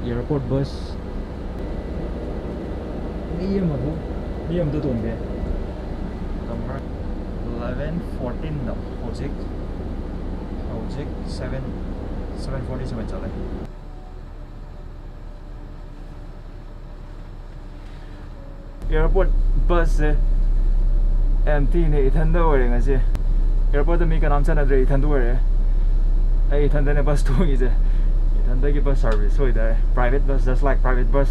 airport bus ni yam to ton be number 11:14 da hojik 7:47 chale airport bus se empty ne ithan da ore ngase airport da mi ka nam chana dre ithan du ore ai ithan da ne bus to ngi je ithan da ki bus service hoi da private bus just like private bus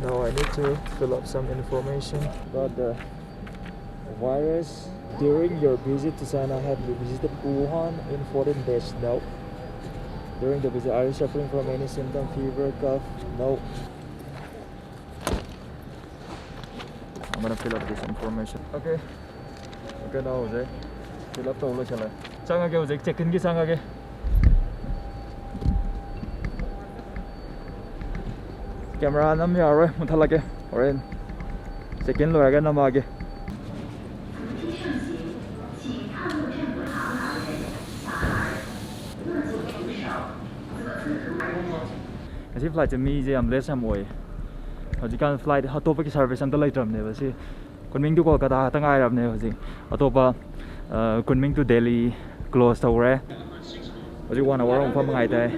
Now I need to fill up some information about the virus. During your visit to China, have you visited Wuhan in 14 days? No. During the visit, are you suffering from any symptom, fever, cough? No. I'm gonna fill up this information. Okay. Okay, now Jose. Fill up all the chala. Changage Jose, check in ki changage. Camera nam yaar muthalage oren second lo aga namage asi flight mi je am less am oi hojikan flight atopa ki service am ta laitram ne ba si kunming to Kolkata ta ngai ram ne hoji atopa kunming to Delhi close tawre hoji 1 hour ong pham ngai tai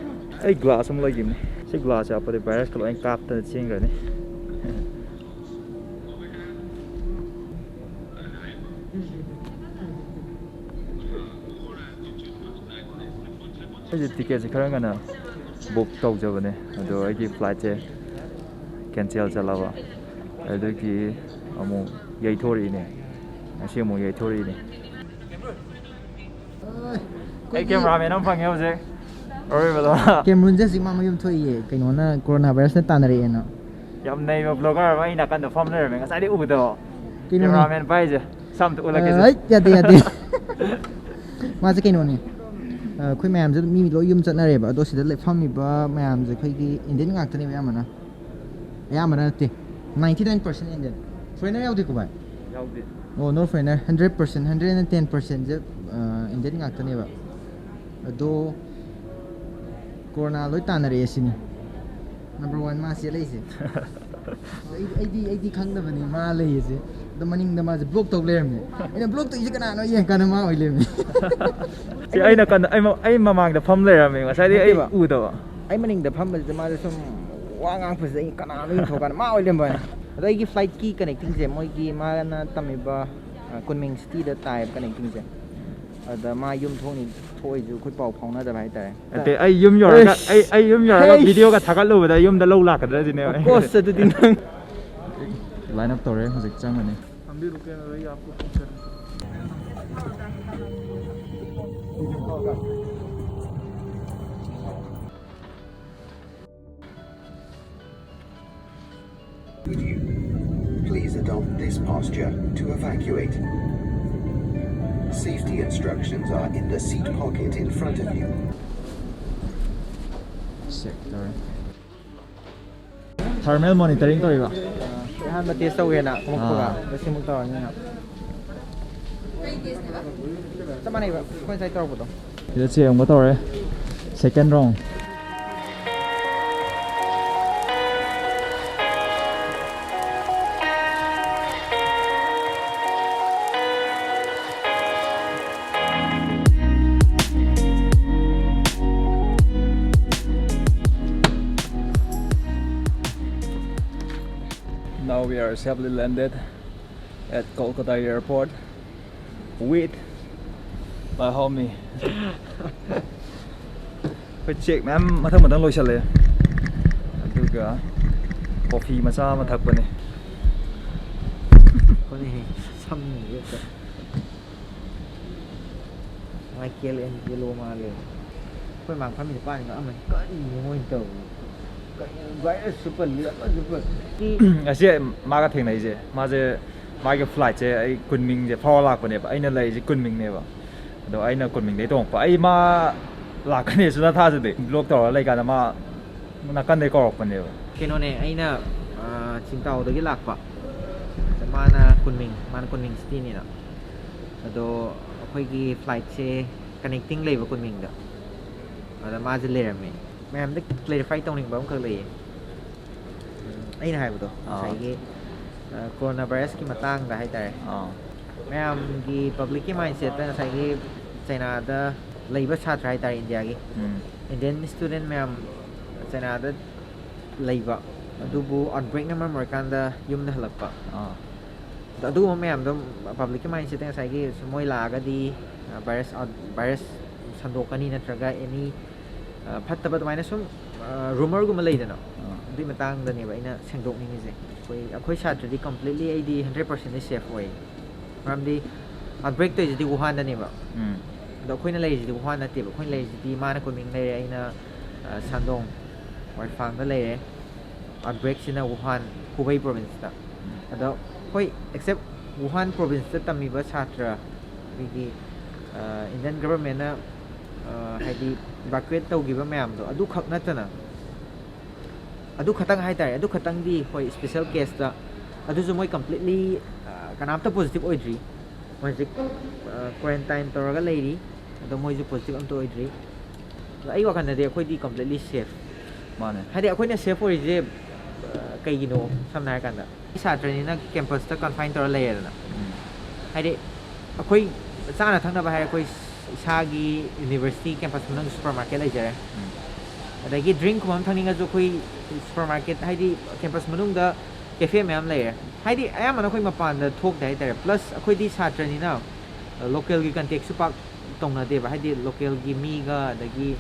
ai glass am lagim si glass apa de virus kalau yang kap ta ching ra ni ai ticket se khara ngana book tau ja bane ado ai ki flight je cancel chala ba ado ki amu yai thori ne asi amu yai thori ne ai cameraman am phang je Cameroon just imam yum thoi ye kainona coronavirus na tanare ena yam nei ba blogger ba ina kan da form le me ngasai de u do cameraman bai je sam tu la ke ai ya de ma je kainoni khoi mayam je mi lo yum chatnare ba do sida le phami ba mayam je khoi ki Indian ngak tani mayam na ya mana te 99% Indian foreigner yaudi ko ba yaudi oh no foreigner 100% 110% je Indian ngak tani ba do Corona loi tanare sini number 1 ma se lei se ai di khang da bani ma lei se da maning da ma je block tok lerm ne ina block to ise kana no yen kana ma oi lem si ai na kan ai mamang da pham le ra me ngasai de ai u do ai maning da pham ba ma je som wa ngang phase ai kana no tho kana ma oi lem ba da ai gi flight ki connecting je moi gi ma na tami ba Kunming city da type connecting je ada ma yum thoni thoi ju khoi pau phong na da bai tai ate ai yum yor ga ai yum yor ga video ga thagal lo da yum da lo la ka da ji ne of course sa din line up tore hojik chang ani हम भी रुके ना रही आपको phone करें Please adopt this posture to evacuate. Safety instructions are in the seat pocket in front of you. Sector thermal monitoring tori ba han ba test tawe na kung ko ga kasi mo taw niya sama nei ba kon sai taw bo ida che ang ba tore second round Now we are safely landed at Kolkata airport with my homie. Phải check mà em thằng mình đang lôi xe lên. Được cả coffee mà sao mà thật vậy này. có gì xăm gì vậy mai kia lên kia lô mà liền phải mang phát mình qua nữa mình cỡ gì ngôi tàu vậy super lửa super Asia mà cái thing này chứ mà cái flight chứ ai Kunming chứ phao lạc vậy này anh là lấy chứ Kunming này vậy ꯑꯗꯣ ꯑꯩꯅ ꯀꯨꯟꯃꯤꯡꯗꯩ ꯇꯣꯡꯉꯛꯄ ꯑꯩ ꯃꯥ ꯂꯥꯛꯀꯅꯤ ꯁꯨꯅ ꯊꯥꯖꯗꯦ block ꯇꯧꯔ ꯂꯩꯀꯥꯟꯗ ꯃꯥ ꯅꯥꯀꯟꯗꯩ ꯀꯧꯔꯛꯄꯅꯦꯕ ꯀꯩꯅꯣꯅꯦ ꯑꯩꯅ ꯆꯤꯡꯇꯥꯎꯗꯒꯤ ꯂꯥꯛꯄ ꯃꯥꯅ ꯀꯨꯟꯃꯤꯡ ꯁꯤꯇꯤꯅꯤꯅ ꯑꯗꯣ ꯑꯩꯈꯣꯏꯒꯤ ꯐ꯭ꯂꯥꯏꯠꯁꯦ ꯀꯅꯦꯛꯇꯤꯡ ꯂꯩꯕ ꯀꯨꯟꯃꯤꯡꯗ ꯑꯗ ꯃꯥꯁꯦ ꯂꯩꯔꯝꯃꯦ ꯃꯌꯥꯝꯗ ꯀ꯭ꯂꯦꯔꯤꯐꯥꯏ ꯇꯧꯅꯤꯡꯕ ꯑꯃꯈꯛ ꯂꯩꯌꯦ ꯑꯩꯅ ꯍꯥꯏꯕꯗꯣ ꯉꯁꯥꯏꯒꯤ ꯀꯣꯔꯣꯅꯥ ꯚꯥꯏꯔꯁꯀꯤ ꯃꯇꯥꯡꯗ ꯍꯥꯏꯇꯥꯔꯦ ꯃꯌꯥꯝꯒꯤ ꯄꯕ꯭ꯂꯤꯛꯀꯤ ꯃꯥꯏꯟꯁꯦꯠꯇ ꯉꯁꯥꯏꯒꯤ ꯆꯩꯅꯥꯗ ꯂꯩꯕ ꯁꯥꯇ꯭ꯔ ꯍꯥꯏꯇꯥꯔꯦ ꯏꯟꯗꯤꯌꯥꯒꯤ ꯏꯟꯗꯤꯌꯟ ꯁ꯭ꯇꯨꯗꯦꯟ ꯃꯌꯥꯝ ꯆꯩꯅꯥꯗ ꯂꯩꯕ ꯑꯗꯨꯕꯨ ꯑꯥꯎꯠꯕ꯭ꯔꯦꯛꯅ ꯃꯔꯝ ꯑꯣꯏꯔꯀꯥꯟꯗ ꯌꯨꯝꯗ ꯍꯜꯂꯛꯄ ꯑꯗꯨꯒꯨꯝꯕ ꯃꯌꯥꯝꯗꯣ ꯄꯕ꯭ꯂꯤꯛꯀꯤ ꯃꯥꯏꯟꯁꯦꯠꯇ ꯉꯁꯥꯏꯒꯤ ꯃꯣꯏ ꯂꯥꯛꯑꯒꯗꯤ ꯚꯥꯏꯔꯁ ꯁꯟꯗꯣꯛꯀꯅꯤ ꯅꯠꯇ꯭ꯔꯒ ꯑꯦꯅꯤ ꯐꯠꯇꯕ ꯑꯗꯨꯃꯥꯏꯅ ꯁꯨꯝ ꯔꯨꯃꯔꯒꯨꯝꯕ ꯂꯩꯗꯅ ꯑꯗꯨꯏ ꯃꯇꯥꯡꯗꯅꯦꯕ ꯑꯩꯅ ꯁꯦꯡꯗꯣꯛꯅꯤꯡꯉꯤꯁꯦ ꯑꯩꯈꯣꯏ ꯁꯥꯇ꯭ꯔꯗꯤ ꯀꯝꯄ꯭ꯂꯤꯠꯂꯤ ꯑꯩꯗꯤ 100% ꯁꯦꯐ ꯑꯣꯏ ꯃꯔꯝꯗꯤ ꯑꯥꯎꯠꯕ꯭ꯔꯦꯛ ꯇꯧꯔꯤꯁꯤꯗꯤ ꯋꯨꯍꯥꯟꯗꯅꯦꯕ ꯑꯗꯣ ꯑꯩꯈꯣꯏꯅ ꯂꯩꯔꯤꯁꯤꯗꯤ ꯋꯨꯍꯥꯟ ꯅꯠꯇꯦꯕ ꯑꯩꯈꯣꯏꯅ ꯂꯩꯔꯤꯁꯤꯗꯤ ꯃꯥꯅ ꯀꯨꯟꯃꯤꯡ ꯂꯩꯔꯦ ꯑꯩꯅ ꯁꯥꯟꯗꯣꯡ ꯋꯥꯏꯐꯥꯡꯗ ꯂꯩꯔꯦ ꯑꯥꯎꯠꯕ꯭ꯔꯦꯛꯁꯤꯅ ꯋꯨꯍꯥꯟ ꯍꯨꯕꯩ ꯄ꯭ꯔꯣꯚꯤꯟꯁꯇ ꯑꯗꯣ ꯍꯣꯏ ꯑꯦꯛꯁꯦꯞ ꯋꯨꯍꯥꯟ ꯄ꯭ꯔꯣꯚꯤꯟꯁꯇ ꯇꯝꯃꯤꯕ ꯁꯥꯇ꯭ꯔ ꯑꯩꯈꯣꯏꯒꯤ ꯏꯟꯗꯤꯌꯟ ꯒꯚꯔꯟꯃꯦꯟꯅ ꯍꯥꯏꯗꯤ ꯏꯚꯥꯀ꯭ꯌꯨꯌꯦꯠ ꯇꯧꯈꯤꯕ ꯃꯌꯥꯝꯗꯣ ꯑꯗꯨꯈꯛ ꯅꯠꯇꯅ ꯑꯗꯨ ꯈꯛꯇꯪ ꯍꯥꯏꯇꯥꯔꯦ ꯑꯗꯨ ꯈꯛꯇꯪꯗꯤ ꯍꯣꯏ ꯁ꯭ꯄꯦꯁꯦꯜ ꯀꯦꯁꯇ ꯑꯗꯨꯁꯨ ꯃꯣꯏ ꯀꯝꯄ꯭ꯂꯤꯠꯂꯤ ꯀꯅꯥꯝꯇ ꯄꯣꯖꯤꯇꯤቭ ꯑꯣꯏꯗ꯭ꯔꯤ ꯃꯣꯏꯁꯦ ꯀ꯭ꯋꯥꯔꯦꯟꯇꯥꯏꯟ ꯇꯧꯔꯒ ꯂꯩꯔꯤ ꯑꯗꯣ ꯃꯣꯏꯁꯨ ꯄꯣꯖꯤꯇꯤꯚ ꯑꯝꯇ ꯑꯣꯏꯗ꯭ꯔꯤ ꯑꯗꯣ ꯑꯩ ꯋꯥꯈꯜꯗꯗꯤ ꯑꯩꯈꯣꯏꯗꯤ ꯀꯝꯄ꯭ꯂꯤꯠꯂꯤ ꯁꯦꯐ ꯃꯥꯅꯦ ꯍꯥꯏꯗꯤ ꯑꯩꯈꯣꯏꯅ ꯁꯦꯐ ꯑꯣꯏꯔꯤꯁꯦ ꯀꯩꯒꯤꯅೋ ꯁꯝꯅ ꯍꯥꯏꯔꯀꯥꯟꯗ ꯁꯥꯇ꯭ꯔꯅꯤꯅ ꯀꯦꯝꯄꯁꯇ ꯀꯟꯐꯥꯏꯟ ꯇꯧꯔ ꯂꯩꯔꯦꯗꯅ ꯍꯥꯏꯗꯤ ꯑꯩꯈꯣꯏ ꯆꯥꯅ ꯊꯛꯅꯕ ꯍꯥꯏꯔꯦ ꯑꯩꯈꯣꯏ ꯏꯁꯥꯒꯤ ꯌꯨꯅꯤꯚꯔꯁꯤꯇꯤ ꯀꯦꯝꯄꯁ ꯃꯅꯨꯡꯗ ꯁꯨꯄꯔ ꯃꯥꯔꯀꯦꯠ ꯂꯩꯖꯔꯦ ꯑꯗꯒꯤ ꯗ꯭ꯔꯤꯡꯀꯨꯝꯕ ꯑꯃ ꯊꯛꯅꯤꯡꯉꯁꯨ ꯑꯩꯈꯣꯏ ꯁꯨꯄꯔ ꯃꯥꯔꯀꯦꯠ ꯍꯥꯏꯗꯤ ꯀꯦꯝꯄꯁ ꯃꯅꯨꯡꯗ ꯀꯦꯐꯦ ꯃꯌꯥꯝ ꯂꯩꯔꯦ ꯍꯥꯏꯗꯤ ꯑꯌꯥꯝꯕꯅ ꯑꯩꯈꯣꯏ ꯃꯄꯥꯟꯗ ꯊꯣꯛꯇꯦ ꯍꯥꯏꯇꯥꯔꯦ ꯄ꯭ꯂꯁ ꯑꯩꯈꯣꯏꯗꯤ ꯁꯥꯇ꯭ꯔꯅꯤꯅ ꯂꯣꯀꯦꯜꯒꯤ ꯀꯟꯇꯦꯛꯁꯨ ꯄꯥꯛ ꯇꯧꯅꯗꯦꯕ ꯍꯥꯏꯗꯤ ꯂꯣꯀꯦꯜꯒꯤ ꯃꯤꯒ ꯑꯗꯒꯤ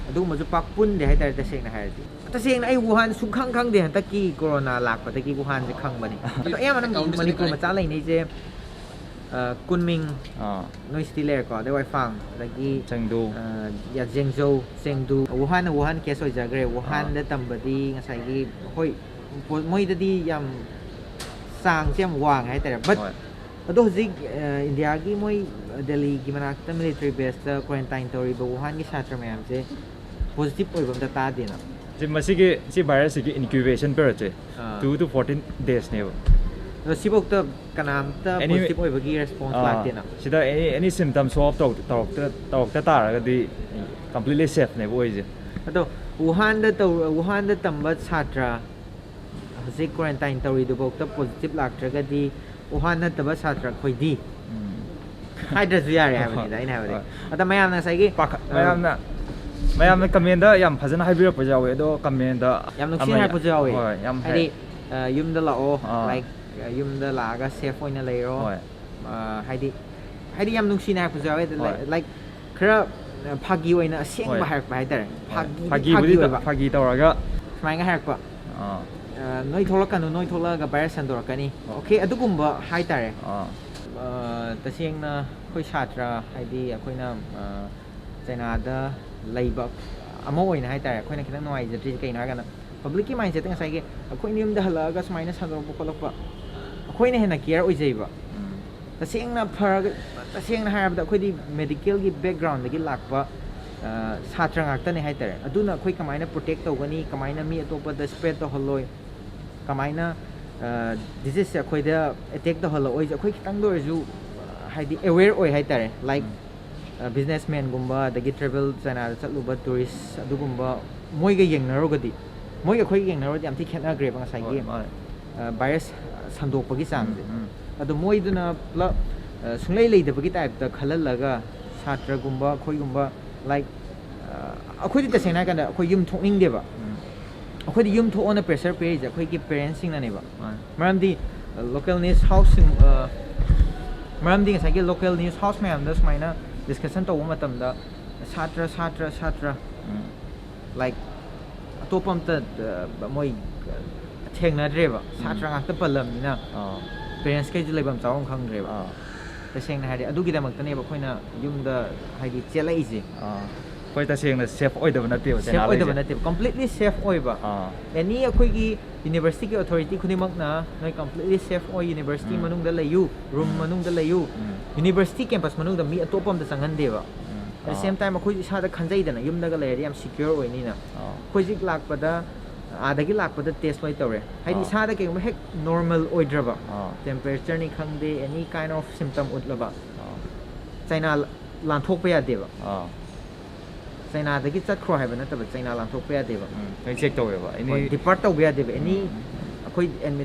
ꯑꯗꯨꯒꯨꯝꯕꯁꯨ ꯄꯥꯛ ꯄꯨꯟꯗꯦ ꯍꯥꯏꯇꯥꯔꯦ ꯇꯁꯦꯡꯅ ꯍꯥꯏꯔꯗꯤ ꯇꯁꯦꯡꯅ ꯑꯩ ꯋꯨꯍꯥꯟ ꯁꯨꯡꯈꯪ ꯈꯪꯗꯦ ꯍꯟꯗꯛꯀꯤ ꯀꯣꯔꯣꯅꯥ ꯂꯥꯛꯄꯗꯒꯤ ꯋꯨꯍꯥꯟꯁꯦ ꯈꯪꯕꯅꯤ ꯑꯗꯣ ꯑꯌꯥꯝꯕꯅ ꯃꯅꯤꯄꯨꯔ ꯃꯆꯥ ꯂꯩꯅꯩꯁꯦ ꯀꯨꯟꯃꯤꯡ ꯅꯣꯏ ꯁꯤꯇꯤ ꯂꯩꯔꯦꯀꯣ ꯑꯗꯩ ꯋꯥꯏꯐꯥꯡ ꯑꯗꯒꯤ ꯆꯦꯡꯗꯨ ꯖꯦꯡꯖꯧ ꯆꯦꯡꯗꯨ ꯋꯨꯍꯥꯟꯅ ꯋꯨꯍꯥꯟ ꯀꯦꯁ ꯑꯣꯏꯖꯈ꯭ꯔꯦ ꯋꯨꯍꯥꯟꯗ ꯇꯝꯕꯗꯤ ꯉꯁꯥꯏꯒꯤ ꯍꯣꯏ ꯃꯣꯏꯗꯗꯤ ꯌꯥꯝ ꯆꯥꯡꯁꯦ ꯌꯥꯝ ꯋꯥꯡꯉꯦ ꯍꯥꯏꯇꯥꯔꯦ ꯕꯠ ꯑꯗꯣ ꯍꯧꯖꯤꯛ ꯏꯟꯗꯤꯌꯥꯒꯤ ꯃꯣꯏ ꯗꯦꯜꯂꯤꯒꯤ ꯃꯅꯥꯛꯇ ꯃꯤꯂꯤꯇꯔꯤ ꯕꯦꯁꯇ ꯀ꯭ꯋꯥꯔꯦꯟꯇꯥꯏꯟ ꯇꯧꯔꯤꯕ ꯋꯨꯍꯥꯟꯒꯤ ꯁꯥꯇ꯭ꯔ ꯃꯌꯥꯝꯁꯦ ꯄꯣꯖꯤꯇꯤꯚ ꯑꯣꯏꯕ ꯑꯝꯇ ꯇꯥꯗꯦꯅ ꯁꯤ ꯚꯥꯏꯔꯁꯁꯤꯒꯤ ꯏꯟꯀ꯭ꯌꯨꯕꯦꯁꯟ ꯄꯤꯔꯤꯌꯠꯁꯦ 2 to 14 daysꯅꯦꯕ ꯑꯗꯣ ꯁꯤꯐꯧꯇ ꯀꯅꯥꯝꯇ ꯄꯣꯖꯤꯇꯤꯚ ꯑꯣꯏꯕꯒꯤ ꯔꯦꯁꯄꯣꯟꯁ ꯂꯥꯛꯇꯦꯅ ꯁꯤꯗ ꯑꯦꯅꯤ ꯁꯤꯝꯇꯝ ꯁꯣ ꯑꯣꯐ ꯇꯧꯔꯛꯇ ꯇꯥꯔꯒꯗꯤ ꯀꯝꯄ꯭ꯂꯤꯠꯂꯤ ꯁꯦꯐꯅꯦꯕ ꯑꯣꯏꯁꯦ ꯑꯗꯣ ꯋꯨꯍꯥꯟꯗ ꯇꯝꯕ ꯁꯥꯇ꯭ꯔ ꯍꯧꯖꯤꯛ ꯀ꯭ꯋꯥꯔꯦꯟꯇꯥꯏꯟ ꯇꯧꯔꯤꯗꯨꯐꯥꯎꯗ ꯄꯣꯖꯤꯇꯤꯚ ꯂꯥꯛꯇ꯭ꯔꯒꯗꯤ ꯋꯨꯍꯥꯟ ꯅꯠꯇꯕ ꯁꯥꯇ꯭ꯔ ꯑꯩꯈꯣꯏꯗꯤ ꯍꯥꯏꯗ꯭ꯔꯁꯨ ꯌꯥꯔꯦ ꯍꯥꯏꯕꯅꯤꯗ ꯑꯩꯅ ꯍꯥꯏꯕꯗꯤ ꯑꯗ ꯃꯌꯥꯝꯅ ꯉꯁꯥꯏꯒꯤ ꯃꯌꯥꯝꯅ ꯀꯃꯦꯟꯗ ꯌꯥꯝ ꯐꯖꯅ ꯍꯥꯏꯕꯤꯔꯛꯄꯁꯨ ꯌꯥꯎꯋꯦ ꯑꯗꯣ ꯀꯃꯦꯟꯗ ꯌꯥꯝ ꯅꯨꯡꯁꯤꯅ ꯍꯥꯏꯔꯛꯄꯁꯨ ꯌꯥꯎꯋꯦ ꯍꯣꯏ ꯌꯥꯝ ꯍꯥꯏꯗꯤ ꯌꯨꯝꯗ ꯂꯥꯛꯑꯣ ꯂꯥꯏꯛ ꯌꯨꯝꯗ ꯂꯥꯛꯑꯒ ꯁꯦꯐ ꯑꯣꯏꯅ ꯂꯩꯔꯣ ꯍꯥꯏꯗꯤ ꯌꯥꯝ ꯅꯨꯡꯁꯤꯅ ꯍꯥꯏꯔꯛꯄꯁꯨ ꯌꯥꯎꯋꯦ ꯂꯥꯏꯛ ꯈꯔ ꯐꯥꯒꯤ ꯑꯣꯏꯅ ꯑꯁꯦꯡꯕ ꯍꯥꯏꯔꯛꯄ ꯍꯥꯏꯇꯥꯔꯦ ꯐꯥꯒꯤ ꯇꯧꯔꯒ ꯁꯨꯃꯥꯏꯅ ꯍꯥꯏꯔꯛꯄ ꯅꯣꯏ ꯊꯣꯛꯂꯛꯀꯅꯨ ꯅꯣꯏ ꯊꯣꯛꯂꯛꯑꯒ ꯚꯥꯏꯔꯁ ꯁꯟꯗꯣꯔꯛꯀꯅꯤ ꯑꯣꯀꯦ ꯑꯗꯨꯒꯨꯝꯕ ꯍꯥꯏꯇꯥꯔꯦ ꯇꯁꯦꯡꯅ ꯑꯩꯈꯣꯏ ꯁꯥꯇ꯭ꯔ ꯍꯥꯏꯗꯤ ꯑꯩꯈꯣꯏꯅ ꯆꯩꯅꯥꯗ ꯂꯩꯕ ꯑꯃ ꯑꯣꯏꯅ ꯍꯥꯏꯇꯥꯔꯦ ꯑꯩꯈꯣꯏꯅ ꯈꯤꯇꯪ ꯅꯨꯡꯉꯥꯏꯖꯗ꯭ꯔꯤꯁꯦ ꯀꯩꯅꯣ ꯍꯥꯏꯔꯀꯥꯟꯗ ꯄꯕ꯭ꯂꯤꯛꯀꯤ ꯃꯥꯏꯟꯁꯦꯠꯇ ꯉꯁꯥꯏꯒꯤ ꯑꯩꯈꯣꯏꯅ ꯌꯨꯝꯗ ꯍꯜꯂꯛꯑꯒ ꯁꯨꯃꯥꯏꯅ ꯁꯟꯗꯣꯔꯛꯄ ꯈꯣꯠꯂꯛꯄ ꯑꯩꯈꯣꯏꯅ ꯍꯦꯟꯅ ꯀꯤꯌꯔ ꯑꯣꯏꯖꯩꯕ ꯇꯁꯦꯡꯅ ꯍꯥꯏꯔꯕꯗ ꯑꯩꯈꯣꯏꯗꯤ ꯃꯦꯗꯤꯀꯦꯜꯒꯤ ꯕꯦꯛꯒ꯭ꯔꯥꯎꯟꯗꯒꯤ ꯂꯥꯛꯄ ꯁꯥꯇ꯭ꯔ ꯉꯥꯛꯇꯅꯦ ꯍꯥꯏꯇꯥꯔꯦ ꯑꯗꯨꯅ ꯑꯩꯈꯣꯏ ꯀꯃꯥꯏꯅ ꯄ꯭ꯔꯣꯇꯦꯛ ꯇꯧꯒꯅꯤ ꯀꯃꯥꯏꯅ ꯃꯤ ꯑꯇꯣꯞꯄꯗ ꯁ꯭ꯄ꯭ꯔꯦꯗ ꯇꯧꯍꯜꯂꯣꯏ ꯀꯃꯥꯏꯅ ꯗꯤꯖꯤꯁꯁꯦ ꯑꯩꯈꯣꯏꯗ ꯑꯦꯇꯦꯛ ꯇꯧꯍꯜꯂꯛꯑꯣꯏꯁꯦ ꯑꯩꯈꯣই ꯈꯤꯇꯪꯗ ꯑꯣꯏꯔꯁꯨ ꯍꯥꯏꯗꯤ ꯑꯦꯋꯦꯌꯔ ꯑꯣꯏ ꯍꯥꯏꯇꯥꯔꯦ ꯂꯥꯏꯛ ꯕꯤꯖꯤꯅꯦꯁꯃꯦꯟꯒꯨꯝꯕ ꯑꯗꯒꯤ ꯇ꯭ꯔꯦꯚꯦꯜ ꯆꯥꯏꯅꯥꯗ ꯆꯠꯂꯨꯕ ꯇꯨꯔꯤꯁ ꯑꯗꯨꯒꯨꯝꯕ ꯃꯣꯏꯒ ꯌꯦꯡꯅꯔꯨꯔꯒꯗꯤ ꯃꯣꯏꯒ ꯑꯩꯈꯣꯏꯒ ꯌꯦꯡꯅꯔꯨꯔꯗꯤ ꯌꯥꯝ ꯊꯤ ꯈꯦꯠꯅꯈ꯭ꯔꯦꯕ ꯉꯁꯥꯏꯒꯤ ꯚꯥꯏꯔꯁ ꯁꯟꯗꯣꯛꯄꯒꯤ ꯆꯥꯡꯁꯦ ꯑꯗꯣ ꯃꯣꯏꯗꯨꯅ ꯄꯨꯂꯞ ꯁꯨꯡꯂꯩ ꯂꯩꯇꯕꯒꯤ ꯇꯥꯏꯞꯇ ꯈꯜꯍꯜꯂꯒ ꯁꯥꯇ꯭ꯔꯒꯨꯝꯕ ꯑꯩꯈꯣꯏꯒꯨꯝꯕ ꯂꯥꯏꯛ ꯑꯩꯈꯣꯏꯗꯤ ꯇꯁꯦꯡꯅ ꯍꯥꯏꯔꯀꯥꯟꯗ ꯑꯩꯈꯣꯏ ꯌꯨꯝ ꯊꯣꯛꯅꯤꯡꯗꯦꯕ ꯑꯩꯈꯣꯏꯗꯤ ꯌꯨꯝ ꯊꯣꯛꯑꯣꯅ ꯄ꯭ꯔꯦꯁꯔ ꯄꯤꯔꯤꯁꯦ ꯑꯩꯈꯣꯏꯒꯤ ꯄꯦꯔꯦꯟꯁꯁꯤꯡꯅꯅꯦꯕ ꯃꯔꯝꯗꯤ ꯂꯣꯀꯦꯜ ꯅ꯭ꯌꯨꯁ ꯍꯥꯎꯁꯁꯤꯡ ꯃꯔꯝꯗꯤ ꯉꯁꯥꯏꯒꯤ ꯂꯣꯀꯦꯜ ꯅ꯭ꯌꯨꯁ ꯍꯥꯎꯁ ꯃꯌꯥꯝꯗ ꯁꯨꯃꯥꯏꯅ ꯗꯤꯁꯀꯁꯟ ꯇꯧꯕ ꯃꯇꯝꯗ ꯁꯥꯇ꯭ꯔ ꯂꯥꯏꯛ ꯑꯇꯣꯞꯄ ꯑꯝꯇ ꯃꯣꯏ ꯊꯦꯡꯅꯗ꯭ꯔꯦꯕ ꯁꯥꯇ꯭ꯔ ꯉꯥꯛꯇ ꯄꯜꯂꯝꯅꯤꯅ ꯄꯦꯔꯦꯟꯁꯈꯩꯁꯨ ꯂꯩꯐꯝ ꯆꯥꯐꯝ ꯈꯪꯗ꯭ꯔꯦꯕ ꯇꯁꯦꯡꯅ ꯍꯥꯏꯔꯗꯤ ꯑꯗꯨꯒꯤꯗꯃꯛꯇꯅꯦꯕ ꯑꯩꯈꯣꯏꯅ ꯌꯨꯝꯗ ꯍꯥꯏꯗꯤ ꯆꯦꯜꯂꯛꯏꯁꯦ ꯍꯣꯏ ꯇꯁꯦꯡꯅ ꯁꯦꯐ ꯑꯣꯏꯗꯕ ꯅꯠꯇꯦꯕ ꯁꯦꯐ ꯑꯣꯏꯗꯕ ꯅꯠꯇꯦꯕ ꯀꯝꯄ꯭ꯂꯤꯠꯂꯤ ꯁꯦꯐ ꯑꯣꯏꯕ ꯑꯦꯅꯤ ꯑꯩꯈꯣꯏꯒꯤ ꯌꯨꯅꯤꯚꯔꯁꯤꯇꯤꯒꯤ ꯑꯣꯊꯣꯔꯤꯇꯤ ꯈꯨꯗꯤꯡꯃꯛꯅ ꯅꯣꯏ ꯀꯝꯄ꯭ꯂꯤꯠꯂꯤ ꯁꯦꯐ ꯑꯣꯏ ꯌꯨꯅꯤꯚꯔꯁꯤꯇꯤ ꯃꯅꯨꯡꯗ ꯂꯩꯌꯨ ꯔꯨꯝ ꯃꯅꯨꯡꯗ ꯂꯩꯌꯨ ꯌꯨꯅꯤꯚꯔꯁꯤꯇꯤ ꯀꯦꯝꯄꯁ ꯃꯅꯨꯡꯗ ꯃꯤ ꯑꯇꯣꯞꯄ ꯑꯝꯇ ꯆꯪꯍꯟꯗꯦꯕ ꯑꯦꯠ ꯗ ꯁꯦꯝ ꯇꯥꯏꯝ ꯑꯩꯈꯣꯏꯁꯨ ꯏꯁꯥꯗ ꯈꯟꯖꯩꯗꯅ ꯌꯨꯝꯗꯒ ꯂꯩꯔꯗꯤ ꯌꯥꯝ ꯁꯤꯀ꯭ꯌꯣꯔ ꯑꯣꯏꯅꯤꯅ ꯑꯩꯈꯣꯏ ꯂꯥꯛꯄꯗ ꯑꯥꯗꯒꯤ ꯂꯥꯛꯄꯗ ꯇꯦꯁ ꯂꯣꯏ ꯇꯧꯔꯦ ꯍꯥꯏꯗꯤ ꯏꯁꯥꯗ ꯀꯩꯒꯨꯝꯕ ꯍꯦꯛ ꯅꯣꯔꯃꯦꯜ ꯑꯣꯏꯗ꯭ꯔꯕ ꯇꯦꯝꯄꯔꯦꯆꯔꯅꯤ ꯈꯪꯗꯦ ꯑꯦꯅꯤ ꯀꯥꯏꯟ ꯑꯣꯐ ꯁꯤꯝꯇꯝ ꯎꯠꯂꯕ ꯆꯩꯅꯥ ꯂꯥꯟꯊꯣꯛꯄ ꯌꯥꯗꯦꯕ ꯆꯩꯅꯥꯗꯒꯤ ꯆꯠꯈ꯭ꯔꯣ ꯍꯥꯏꯕ ꯅꯠꯇꯕ ꯆꯩꯅꯥ ꯂꯥꯟꯊꯣꯛꯄ ꯌꯥꯗꯦꯕ ꯆꯦꯛ ꯇꯧꯋꯦꯕ ꯗꯤꯄꯥꯔꯠ ꯇꯧꯕ ꯌꯥꯗꯦꯕ ꯑꯦꯅꯤ ꯑꯩꯈꯣꯏ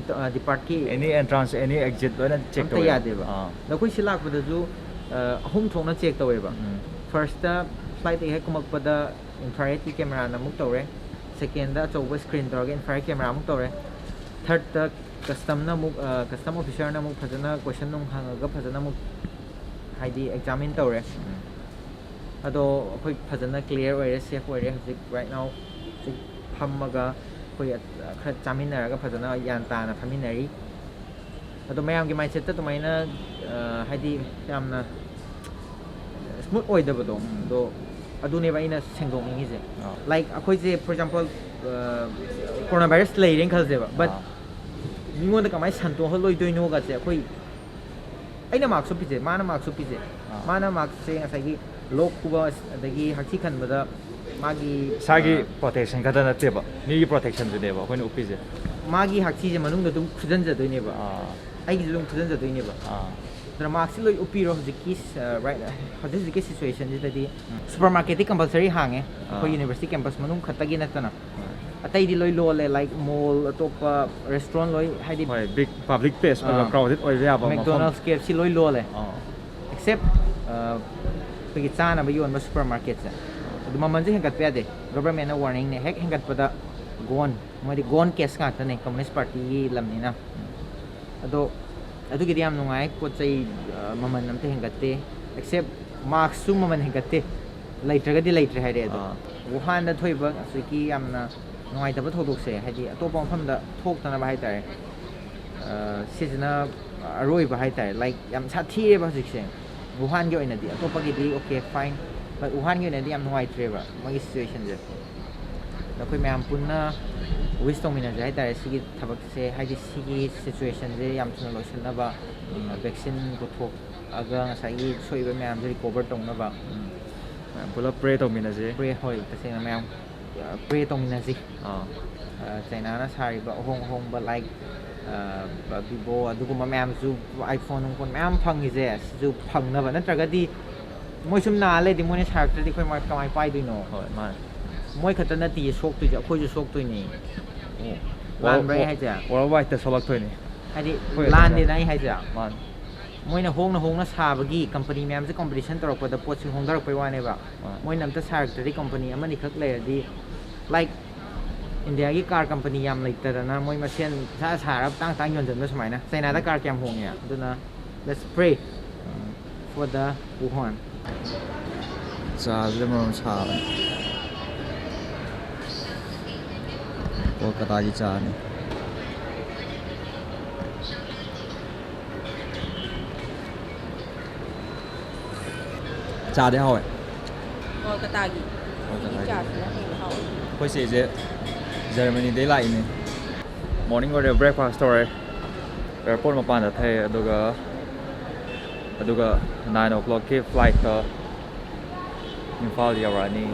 ꯗꯤꯄꯥꯔꯠꯀꯤ ꯑꯦꯅꯤ ꯑꯦꯟꯇ꯭ꯔꯥꯟꯁ ꯑꯦꯅꯤ ꯑꯦꯛꯖꯤꯠ ꯂꯣꯏꯅ ꯆꯦꯛ ꯑꯝꯇ ꯇꯧꯋꯦ ꯌꯥꯗꯦꯕ ꯑꯗꯣ ꯑꯩꯈꯣꯏ ꯁꯤ ꯂꯥꯛꯄꯗꯁꯨ ꯑꯍꯨꯝ ꯊꯣꯛꯅ ꯆꯦꯛ ꯇꯧꯋꯦꯕ ꯐꯥꯔꯁꯇ ꯐ꯭ꯂꯥꯏꯠꯇꯒꯤ ꯍꯦꯛ ꯀꯨꯝꯃꯛꯄꯗ ꯏꯟꯐ꯭ꯔꯥꯔꯦꯠꯀꯤ ꯀꯦꯃꯦꯔꯥꯅ ꯑꯃꯨꯛ ꯇꯧꯔꯦ ꯁꯦꯀꯦꯟꯗ ꯑꯆꯧꯕ ꯁ꯭ꯀ꯭ꯔꯤꯟ ꯇꯧꯔꯒ ꯏꯟꯐ꯭ꯔꯥꯔꯦꯠ ꯀꯦꯃꯦꯔꯥ ꯑꯃꯨꯛ ꯇꯧꯔꯦ ꯊꯥꯔꯠꯇ ꯀꯁꯇꯝꯅ ꯑꯃꯨꯛ ꯀꯁꯇꯝ ꯑꯣꯐꯤꯁꯔꯅ ꯑꯃꯨꯛ ꯐꯖꯅ ꯀꯣꯏꯁꯟ ꯅꯨꯡ ꯍꯪꯉꯒ ꯐꯖꯅ ꯑꯃꯨꯛ ꯍꯥꯏꯗꯤ ꯑꯦꯛꯖꯥꯃꯤꯟ ꯇꯧꯔꯦ ꯑꯗꯣ ꯑꯩꯈꯣꯏ ꯐꯖꯅ ꯀ꯭ꯂꯤꯌꯔ ꯑꯣꯏꯔꯦ ꯁꯦꯐ ꯑꯣꯏꯔꯦ ꯍꯧꯖꯤꯛ ꯔꯥꯏꯠ ꯅꯥꯎ ꯍꯧꯖꯤꯛ ꯐꯝꯃꯒ ꯑꯩꯈꯣꯏ ꯈꯔ ꯆꯥꯃꯤꯟꯅꯔꯒ ꯐꯖꯅ ꯒ꯭ꯌꯥꯟ ꯇꯥꯅ ꯐꯝꯃꯤꯟꯅꯔꯤ ꯑꯗꯣ ꯃꯌꯥꯝꯒꯤ ꯃꯥꯏꯟꯁꯦꯠꯇ ꯑꯗꯨꯃꯥꯏꯅ ꯍꯥꯏꯗꯤ ꯌꯥꯝꯅ ꯁ꯭ꯃꯨꯠ ꯑꯣꯏꯗꯕꯗꯣ ꯑꯗꯣ ꯑꯗꯨꯅꯦꯕ ꯑꯩꯅ ꯁꯦꯡꯗꯣꯛꯅꯤꯡꯉꯤꯁꯦ ꯂꯥꯏꯛ ꯑꯩꯈꯣꯏꯁꯦ ꯐꯣꯔ ꯑꯦꯛꯖꯥꯝꯄꯜ ꯀꯣꯔꯣꯅꯥ ꯚꯥꯏꯔꯁ ꯂꯩꯔꯦꯅ ꯈꯜꯁꯦꯕ ꯕꯠ ꯃꯤꯉꯣꯟꯗ ꯀꯃꯥꯏꯅ ꯁꯟꯇꯣꯛꯍꯜꯂꯣꯏꯗꯣꯏꯅꯣꯒꯁꯦ ꯑꯩꯈꯣꯏ ꯑꯩꯅ ꯃꯥꯛꯁꯨ ꯄꯤꯖꯩ ꯃꯥꯅ ꯃꯥꯛꯁꯨ ꯄꯤꯖꯩ ꯃꯥꯅ ꯃꯥꯛꯁꯦ ꯉꯁꯥꯏꯒꯤ ꯂꯣꯛ ꯈꯨꯕ ꯑꯗꯒꯤ ꯍꯛꯊꯤ ꯈꯟꯕꯗ ꯃꯥꯒꯤ ꯏꯁꯥꯒꯤ ꯄ꯭ꯔꯣꯇꯦꯛꯁꯟ ꯈꯛꯇ ꯅꯠꯇꯦꯕ ꯃꯤꯒꯤ ꯄ꯭ꯔꯣꯇꯦꯛꯁꯟꯗꯨꯅꯦꯕ ꯑꯩꯈꯣꯏꯅ ꯎꯞꯄꯤꯁꯦ ꯃꯥꯒꯤ ꯍꯛꯊꯤꯁꯦ ꯃꯅꯨꯡꯗ ꯑꯗꯨꯝ ꯐꯨꯖꯟꯖꯗꯣꯏꯅꯦꯕ ꯑꯩꯒꯤꯁꯨ ꯑꯗꯨꯝ ꯐꯨꯖꯟꯖꯗꯣꯏꯅꯦꯕ ꯑꯗꯨꯅ ꯃꯥꯛꯁꯤ ꯂꯣꯏ ꯎꯞꯄꯤꯔꯣ ꯍꯧꯖꯤꯛꯀꯤ ꯍꯧꯖꯤꯛꯀꯤ ꯁꯤꯆꯨꯋꯦꯁꯟꯁꯤꯗꯗꯤ ꯁꯨꯄꯔ ꯃꯥꯔꯀꯦꯠꯇꯤ ꯀꯝꯄꯜꯁꯔꯤ ꯍꯥꯡꯉꯦ ꯑꯩꯈꯣꯏ ꯌꯨꯅꯤꯚꯔꯁꯤꯇꯤ ꯀꯦꯝꯄꯁ ꯃꯅꯨꯡ ꯈꯛꯇꯒꯤ ꯅꯠꯇꯅ ꯑꯇꯩꯗꯤ ꯂꯣꯏ ꯂꯣꯜꯂꯦ ꯂꯥꯏꯛ ꯃꯣꯜ ꯑꯇꯣꯞꯄ ꯔꯦꯁꯇꯨꯔꯦꯟ ꯂꯣꯏ ꯍꯥꯏꯗꯤ ꯍꯣꯏ ꯕꯤగ్ ꯄꯥꯕ꯭ꯂꯤꯛ ꯄ꯭ꯂꯦꯁ ꯑꯣꯏꯕ ꯀ꯭ꯔꯥꯎꯗꯦꯠ ꯑꯣꯏꯕ ꯌꯥꯕ ꯃꯐꯝ ꯃꯦꯛꯗꯣꯅꯜꯗꯁ KFC ꯂꯣꯏ ꯂꯣꯜꯂꯦ ꯑꯦꯛꯁꯦꯞ ꯑꯩꯈꯣꯏꯒꯤ ꯆꯥꯅꯕ ꯌꯣꯟꯕ ꯁꯨꯄꯔ ꯃꯥꯔꯀꯦꯠꯁꯦ ꯑꯗꯨ ꯃꯃꯜꯁꯦ ꯍꯦꯟꯒꯠꯄ ꯌꯥꯗꯦ ꯒꯣꯕꯔꯃꯦꯟꯅ ꯋꯥꯔꯅꯤꯡꯅꯦ ꯍꯦꯛ ꯍꯦꯟꯒꯠꯄꯗ ꯃꯣꯏꯗꯤ ꯒꯣꯟ ꯀꯦꯁ ꯉꯥꯛꯇꯅꯦ ꯀꯝꯃꯨꯅꯤꯁꯠ ꯄꯥꯔꯇꯤꯒꯤ ꯂꯝꯅꯤꯅ ꯑꯗꯣ ꯑꯗꯨꯒꯤꯗꯤ ꯌꯥꯝ ꯅꯨꯡꯉꯥꯏ ꯄꯣꯠ ꯆꯩ ꯃꯃꯜ ꯑꯝꯇ ꯍꯦꯟꯒꯠꯇꯦ ꯑꯦꯛꯁꯦꯞ ꯃꯥꯛꯁꯁꯨ ꯃꯃꯜ ꯍꯦꯟꯒꯠꯇꯦ ꯂꯩꯇ꯭ꯔꯒꯗꯤ ꯂꯩꯇ꯭ꯔꯦ ꯍꯥꯏꯔꯛꯑꯦ ꯑꯗꯣ ꯋꯨꯍꯥꯟꯗ ꯊꯣꯛꯏꯕ ꯍꯧꯖꯤꯛꯀꯤ ꯌꯥꯝꯅ ꯅꯨꯡꯉꯥꯏꯇꯕ ꯊꯧꯗꯣꯛꯁꯦ ꯍꯥꯏꯗꯤ ꯑꯇꯣꯞꯄ ꯃꯐꯝꯗ ꯊꯣꯛꯇꯅꯕ ꯍꯥꯏꯇꯥꯔꯦ ꯁꯤꯁꯤꯅ ꯑꯔꯣꯏꯕ ꯍꯥꯏꯇꯥꯔꯦ ꯂꯥꯏꯛ ꯌꯥꯝ ꯁꯥꯊꯤꯔꯦꯕ ꯍꯧꯖꯤꯛꯁꯦ ꯋꯨꯍꯥꯟꯒꯤ ꯑꯣꯏꯅꯗꯤ ꯑꯇꯣꯞꯄꯒꯤꯗꯤ ꯑꯣꯀꯦ ꯐꯥꯏꯟ ꯕꯠ ꯋꯨꯍꯥꯟꯒꯤ ꯑꯣꯏꯅꯗꯤ ꯌꯥꯝ ꯅꯨꯡꯉꯥꯏꯇ꯭ꯔꯦꯕ ꯃꯣꯏꯒꯤ ꯁꯤꯆꯨꯋꯦꯁꯟꯁꯦ ꯑꯩꯈꯣꯏ ꯃꯌꯥꯝ ꯄꯨꯟꯅ ꯋꯤꯁ ꯇꯧꯃꯤꯟꯅꯁꯦ ꯍꯥꯏꯇꯥꯔꯦ ꯁꯤꯒꯤ ꯊꯕꯛꯁꯦ ꯍꯥꯏꯗꯤ ꯁꯤꯒꯤ ꯁꯤꯆꯨꯋꯦꯁꯟꯁꯦ ꯌꯥꯝ ꯊꯨꯅ ꯂꯣꯏꯁꯤꯟꯅꯕ ꯚꯦꯛꯁꯤꯟ ꯄꯨꯊꯣꯛꯑꯒ ꯉꯁꯥꯏꯒꯤ ꯁꯣꯛꯏꯕ ꯃꯌꯥꯝꯁꯦ ꯔꯤꯀꯣꯚꯔ ꯇꯧꯅꯕ ꯄꯨꯂꯞ ꯄ꯭ꯔꯦ ꯇꯧꯃꯤꯟꯅꯁꯦ ꯄ꯭ꯔꯦ ꯍꯣꯏ ꯇꯁꯦꯡꯅ ꯃꯌꯥꯝ ꯄ꯭ꯔꯦ ꯇꯧꯃꯤꯟꯅꯁꯤ ꯆꯩꯅꯥꯅ ꯁꯥꯔꯤꯕ ꯑꯍꯣꯡ ꯑꯍꯣꯡꯕ ꯂꯥꯏꯛ ꯚꯤꯚꯣ ꯑꯗꯨꯒꯨꯝꯕ ꯃꯌꯥꯝꯁꯨ ꯑꯥꯏꯐꯣꯟ ꯅꯨꯡꯐꯣꯟ ꯃꯌꯥꯝ ꯐꯪꯉꯤꯁꯦ ꯁꯤꯁꯨ ꯐꯪꯅꯕ ꯅꯠꯇ꯭ꯔꯒꯗꯤ ꯃꯣꯏ ꯁꯨꯝ ꯅꯥ ꯂꯩꯗꯤ ꯃꯣꯏꯅ ꯁꯥꯔꯛꯇ꯭ꯔꯗꯤ ꯑꯩꯈꯣꯏ ꯀꯃꯥꯏꯅ ꯄꯥꯏꯗꯣꯏꯅꯣ ꯍꯣꯏ ꯃꯥꯅꯦ ꯃꯣꯏ ꯈꯛꯇ ꯅꯠꯇꯤꯌꯦ ꯁꯣꯛꯇꯣꯏꯁꯦ ꯑꯩꯈꯣꯏꯁꯨ ꯁꯣꯛꯇꯣꯏꯅꯤ ꯂꯥꯟꯕ꯭ꯔꯥ ꯑꯩ ꯍꯥꯏꯁꯦ ꯋꯥꯔꯜ ꯋꯥꯏꯗꯇ ꯁꯣꯛꯂꯛꯇꯣꯏꯅꯤ ꯍꯥꯏꯗꯤ ꯂꯥꯟꯗꯦꯅ ꯑꯩ ꯍꯥꯏꯁꯦ ꯃꯥꯅꯦ ꯃꯣꯏꯅ ꯍꯣꯡꯅ ꯍꯣꯡꯅ ꯁꯥꯕꯒꯤ ꯀꯝꯄꯅꯤ ꯃꯌꯥꯝꯁꯦ ꯀꯝꯄꯤꯇꯤꯁꯟ ꯇꯧꯔꯛꯄꯗ ꯄꯣꯠꯁꯤ ꯍꯣꯡꯊꯔꯛꯄꯩ ꯋꯥꯅꯦꯕ ꯃꯣꯏꯅ ꯑꯝꯇ ꯁꯥꯔꯛꯇ꯭ꯔꯗꯤ ꯀꯝꯄꯅꯤ ꯑꯃꯅꯤꯈꯛ ꯂꯩꯔꯗꯤ ꯂꯥꯏꯛ ꯏꯟꯗꯤꯌꯥꯒꯤ ꯀꯥꯔ ꯀꯝꯄꯅꯤ ꯌꯥꯝ ꯂꯩꯇꯗꯅ ꯃꯣꯏ ꯃꯁꯦꯟ ꯁꯥꯔꯒ ꯇꯥꯡ ꯌꯣꯟꯁꯤꯟꯕ ꯁꯨꯃꯥꯏꯅ ꯆꯩꯅꯥꯗ ꯀꯥꯔ ꯀꯌꯥꯝ ꯍꯣꯡꯉꯦ ꯑꯗꯨꯅ let's pray four the Wuhan ꯆꯥꯁꯤꯗ ꯃꯔꯣꯝ ꯁꯥꯕꯅꯤ ꯀꯣꯜꯀꯇꯥꯒꯤ ꯆꯥꯅꯤ ꯆꯥꯗꯤ ꯍꯥꯎꯋꯦ ꯀꯣꯜꯀꯇꯥꯒꯤ ꯆꯥꯁꯤꯅ ꯍꯦꯟꯅ ꯍꯥꯎꯋꯦ ꯑꯩꯈꯣꯏ ꯆꯦꯁꯦ ꯖꯔꯃꯅꯤꯗꯩ ꯂꯥꯛꯏꯅꯦ ꯃꯣꯔꯅꯤꯡ ꯑꯣꯏꯔꯦ ꯕ꯭ꯔꯦꯛꯐꯥꯁ ꯇꯧꯔꯦ ꯑꯦꯌꯥꯔꯄꯣꯔꯠ ꯃꯄꯥꯟꯗ ꯊꯩ ꯑꯗꯨꯒ 9 o'clockꯀꯤ ꯐ꯭ꯂꯥꯏꯠꯇ ꯏꯝꯐꯥꯜ ꯌꯧꯔꯛꯑꯅꯤ